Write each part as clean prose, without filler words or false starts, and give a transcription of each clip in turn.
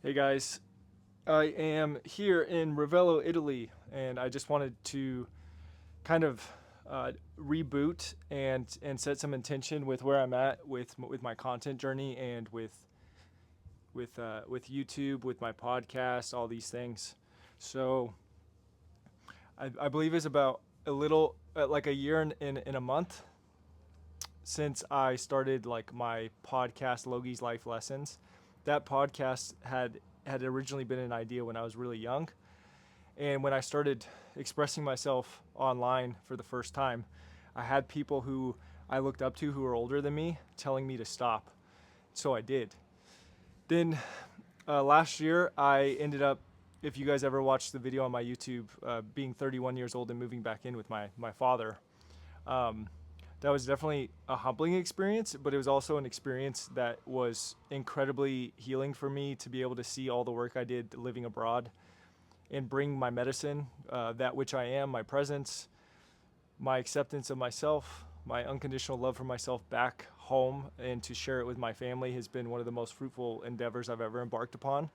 Hey guys, I am here in Ravello, Italy, and I just wanted to kind of reboot and set some intention with where I'm at with my content journey and with YouTube, with my podcast, all these things. So I believe it's about a little like a year in a month since I started like my podcast Logi's Life Lessons. That podcast had originally been an idea when I was really young. And when I started expressing myself online for the first time, I had people who I looked up to who were older than me telling me to stop. So I did. Then last year, I ended up, if you guys ever watched the video on my YouTube, being 31 years old and moving back in with my father. Um, that was definitely a humbling experience, but it was also an experience that was incredibly healing for me to be able to see all the work I did living abroad and bring my medicine, that which I am, my presence, my acceptance of myself, my unconditional love for myself back home and to share it with my family has been one of the most fruitful endeavors I've ever embarked upon.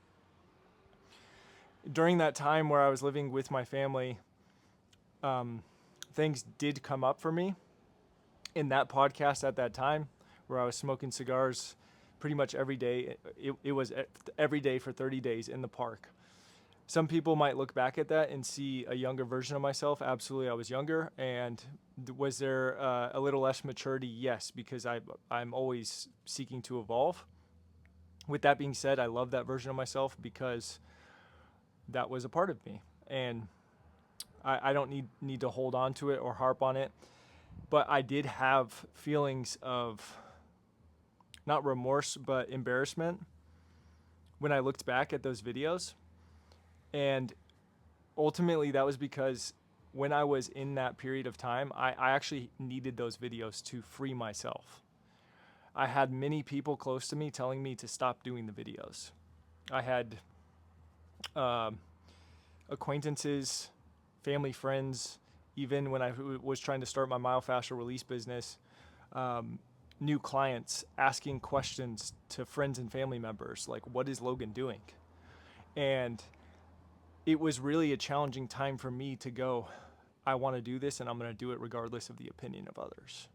During that time where I was living with my family, um, things did come up for me in that podcast at that time where I was smoking cigars pretty much every day. It was every day for 30 days in the park. Some people might look back at that and see a younger version of myself. Absolutely, I was younger. And was there a little less maturity? Yes, because I'm always seeking to evolve. With that being said, I love that version of myself because that was a part of me. And I don't need to hold on to it or harp on it. But I did have feelings of not remorse, but embarrassment when I looked back at those videos. And ultimately, that was because when I was in that period of time, I actually needed those videos to free myself. I had many people close to me telling me to stop doing the videos. I had um acquaintances, family, friends, even when I was trying to start my myofascial release business, um, new clients asking questions to friends and family members like, what is Logan doing? And it was really a challenging time for me to go, I want to do this and I'm going to do it regardless of the opinion of others.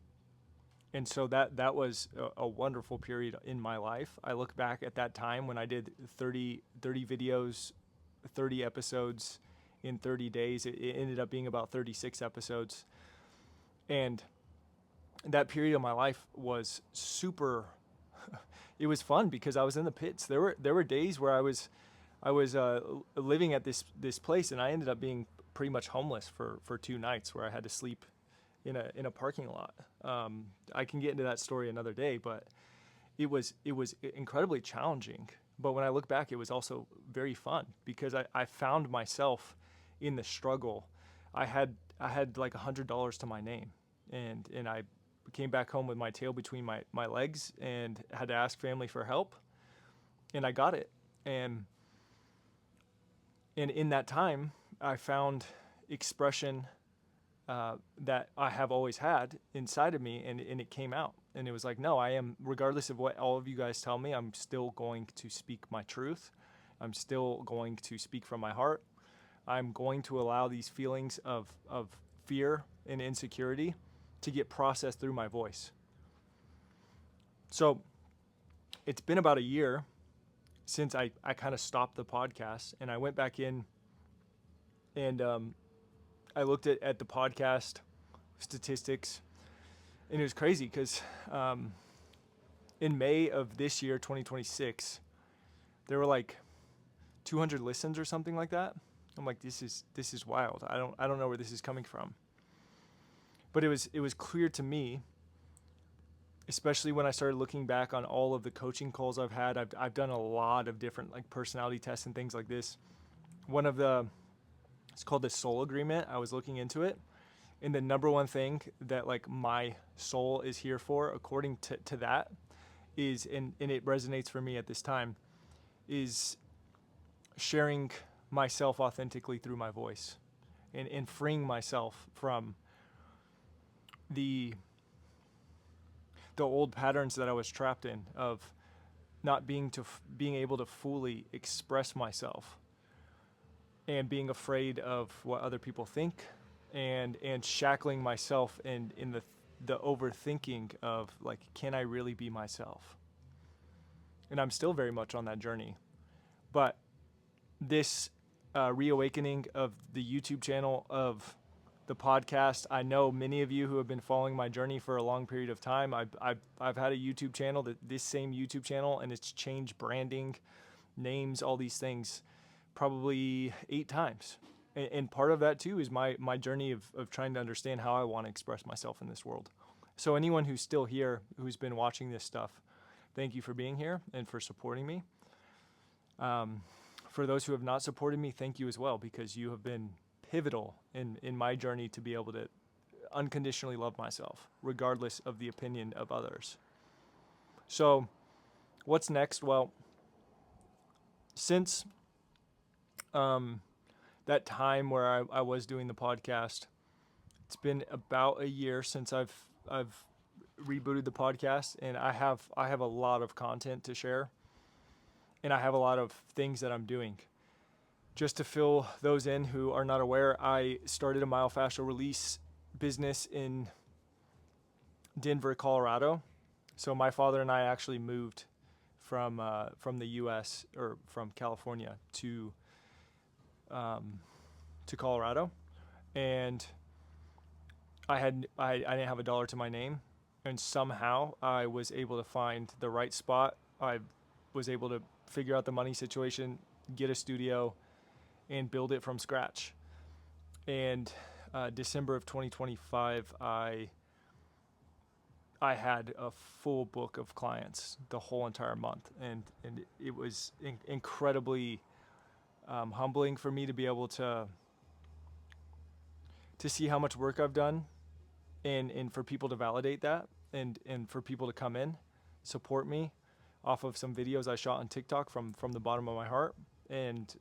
And so that was a wonderful period in my life. I look back at that time when I did 30 videos, 30 episodes in 30 days. It ended up being about 36 episodes. And that period of my life was super it was fun because I was in the pits. There were days where I was living at this place, and I ended up being pretty much homeless for 2 nights, where I had to sleep in a parking lot. I can get into that story another day, but it was incredibly challenging. But when I look back, it was also very fun because I found myself in the struggle. I had like $100 to my name, and I came back home with my tail between my legs and had to ask family for help, and I got it. And and in that time, I found expression that I have always had inside of me, and it came out. And it was like, no, I am, regardless of what all of you guys tell me, I'm still going to speak my truth. I'm still going to speak from my heart. I'm going to allow these feelings of fear and insecurity to get processed through my voice. So it's been about a year since I kind of stopped the podcast, and I went back in and I looked at the podcast statistics, and it was crazy because um, in May of this year, 2026, there were like 200 listens or something like that. I'm like, this is wild. I don't know where this is coming from. But it was clear to me, especially when I started looking back on all of the coaching calls I've had. I've done a lot of different like personality tests and things like this. One of the It's called the Soul Agreement. I was looking into it, and the number one thing that like my soul is here for, according to that, is and it resonates for me at this time, is sharing myself authentically through my voice, and freeing myself from the the old patterns that I was trapped in of not being able to fully express myself, and being afraid of what other people think, and shackling myself in the overthinking of like, can I really be myself? And I'm still very much on that journey. But this reawakening of the YouTube channel, of the podcast, I know many of you who have been following my journey for a long period of time. I've had a YouTube channel, this same YouTube channel, and it's changed branding, names, all these things probably 8 times. And part of that too is my journey of trying to understand how I want to express myself in this world. So anyone who's still here, who's been watching this stuff, thank you for being here and for supporting me. For those who have not supported me, thank you as well, because you have been pivotal in my journey to be able to unconditionally love myself, regardless of the opinion of others. So what's next? Well, since that time where I was doing the podcast, it's been about a year since I've rebooted the podcast, and I have a lot of content to share, and I have a lot of things that I'm doing. Just to fill those in who are not aware, I started a myofascial release business in Denver, Colorado. So my father and I actually moved from the U.S. or from California to Colorado, and I didn't have a dollar to my name, and somehow I was able to find the right spot. I was able to figure out the money situation, get a studio, and build it from scratch. And December of 2025, I had a full book of clients the whole entire month, and it was incredibly humbling for me to be able to see how much work I've done, and for people to validate that, and for people to come in, support me off of some videos I shot on TikTok from the bottom of my heart, and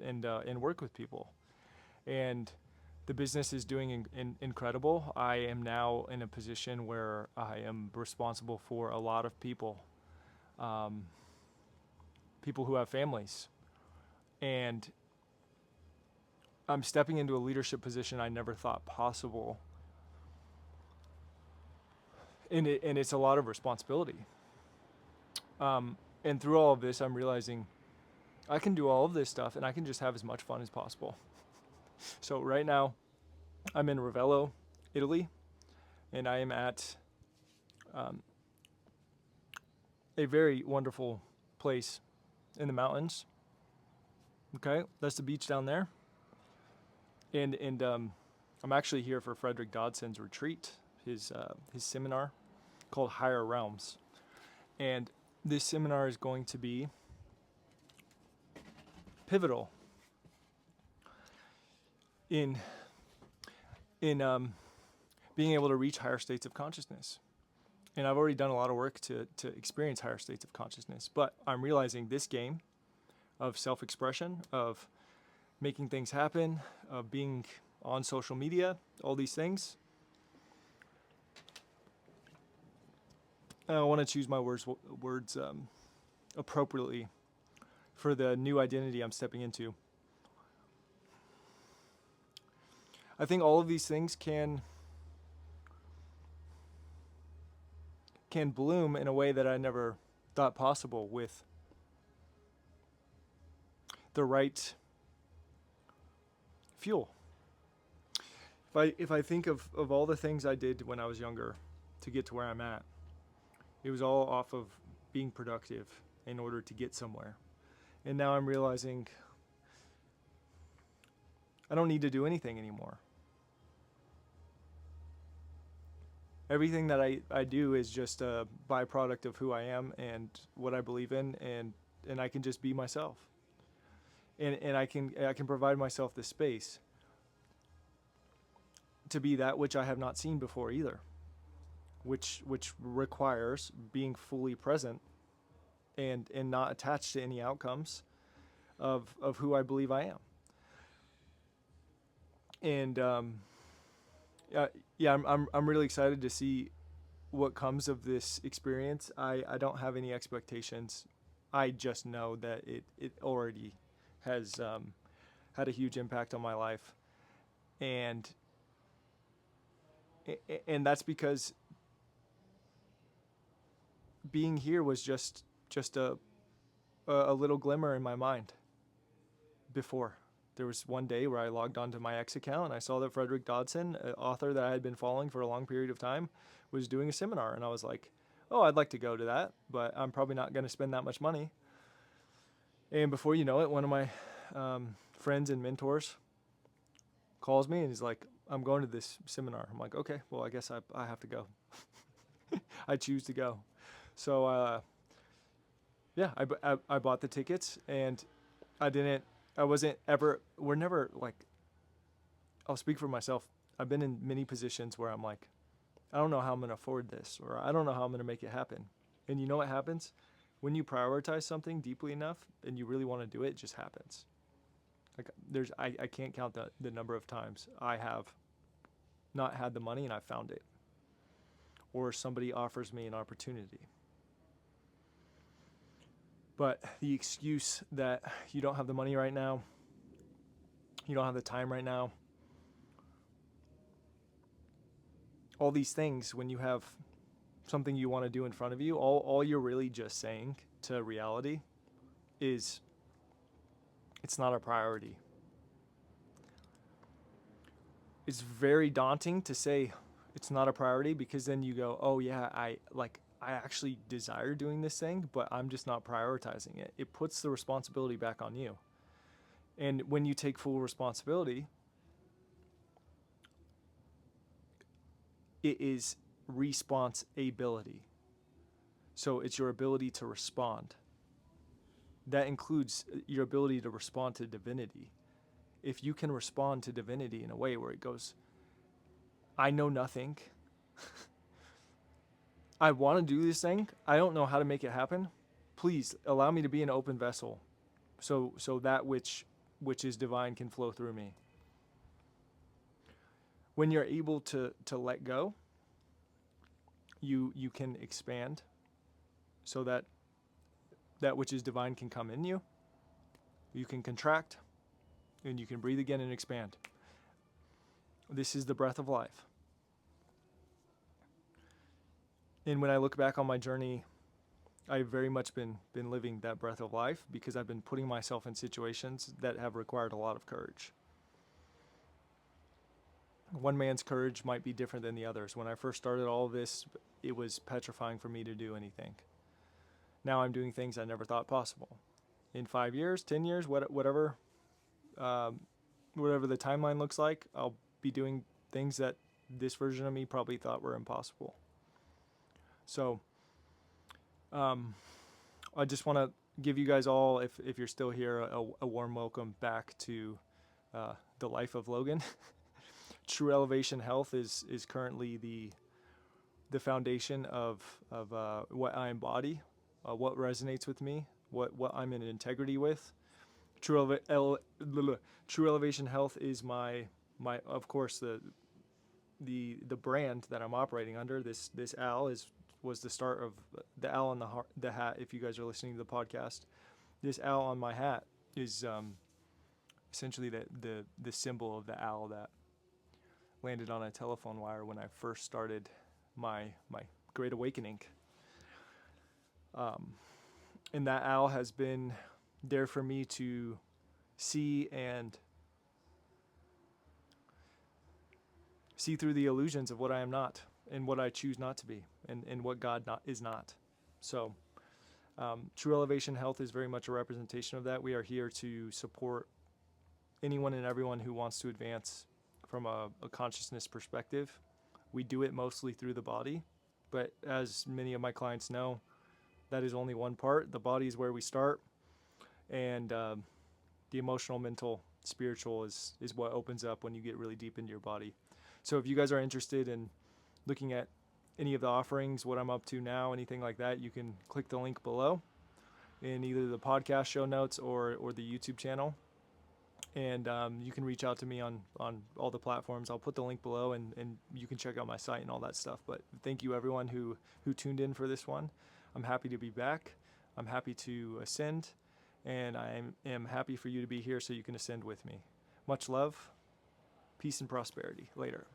work with people. And the business is doing incredible. I am now in a position where I am responsible for a lot of people, people who have families, and I'm stepping into a leadership position I never thought possible. And it's a lot of responsibility. And through all of this, I'm realizing I can do all of this stuff, and I can just have as much fun as possible. So right now, I'm in Ravello, Italy, and I am at a very wonderful place in the mountains. Okay, that's the beach down there. And I'm actually here for Frederick Dodson's retreat, his seminar called Higher Realms. And this seminar is going to be pivotal in being able to reach higher states of consciousness. And I've already done a lot of work to experience higher states of consciousness, but I'm realizing this game of self-expression, of making things happen, of being on social media, all these things, I want to choose my words appropriately for the new identity I'm stepping into. I think all of these things can bloom in a way that I never thought possible, with the right fuel. If I think of all the things I did when I was younger to get to where I'm at, it was all off of being productive in order to get somewhere. And now I'm realizing I don't need to do anything anymore. Everything that I do is just a byproduct of who I am and what I believe in, and I can just be myself. And I can provide myself the space to be that which I have not seen before either, which requires being fully present and not attached to any outcomes of who I believe I am. And I'm really excited to see what comes of this experience. I don't have any expectations. I just know that it already has had a huge impact on my life, and that's because being here was just a little glimmer in my mind before. There was one day where I logged onto my X account and I saw that Frederick Dodson, an author that I had been following for a long period of time, was doing a seminar, and I was like, oh, I'd like to go to that, but I'm probably not going to spend that much money. And before you know it, one of my friends and mentors calls me and he's like, I'm going to this seminar. I'm like, okay, well, I guess I have to go. I choose to go. So, yeah, I bought the tickets, and we're never like, I'll speak for myself. I've been in many positions where I'm like, I don't know how I'm going to afford this, or I don't know how I'm going to make it happen. And you know what happens? When you prioritize something deeply enough and you really want to do it, it just happens. Like I can't count the number of times I have not had the money and I found it. Or somebody offers me an opportunity. But the excuse that you don't have the money right now, you don't have the time right now, all these things, when you have something you want to do in front of you, all you're really just saying to reality is it's not a priority. It's very daunting to say it's not a priority, because then you go, oh yeah, I actually desire doing this thing, but I'm just not prioritizing it. It puts the responsibility back on you. And when you take full responsibility, it is responsibility. So it's your ability to respond. That includes your ability to respond to divinity. If you can respond to divinity in a way where it goes, I know nothing. I want to do this thing. I don't know how to make it happen. Please allow me to be an open vessel, so that which is divine can flow through me. When you're able to let go, you can expand, so that which is divine can come in you. You can contract, and you can breathe again and expand. This is the breath of life. And when I look back on my journey, I've very much been living that breath of life, because I've been putting myself in situations that have required a lot of courage. One man's courage might be different than the others. When I first started all of this, it was petrifying for me to do anything. Now I'm doing things I never thought possible. In 5 years, 10 years, whatever the timeline looks like, I'll be doing things that this version of me probably thought were impossible. So I just want to give you guys all, if you're still here, a warm welcome back to the life of Logan. True Elevation Health is currently the foundation of what I embody, what resonates with me, what I'm in integrity with. True Elevation Health is my of course the brand that I'm operating under. This owl was the start of the owl on the hat. If you guys are listening to the podcast, this owl on my hat is essentially the symbol of the owl that landed on a telephone wire when I first started my Great Awakening. And that owl has been there for me to see through the illusions of what I am not, and what I choose not to be, and what God is not. So True Elevation Health is very much a representation of that. We are here to support anyone and everyone who wants to advance from a consciousness perspective. We do it mostly through the body, but as many of my clients know, that is only one part. The body is where we start, and the emotional, mental, spiritual is what opens up when you get really deep into your body. So if you guys are interested in looking at any of the offerings, what I'm up to now, anything like that, you can click the link below in either the podcast show notes or the YouTube channel. And you can reach out to me on all the platforms. I'll put the link below, and you can check out my site and all that stuff. But thank you everyone who tuned in for this one. I'm happy to be back. I'm happy to ascend, and I am happy for you to be here so you can ascend with me. Much love, peace, and prosperity. Later.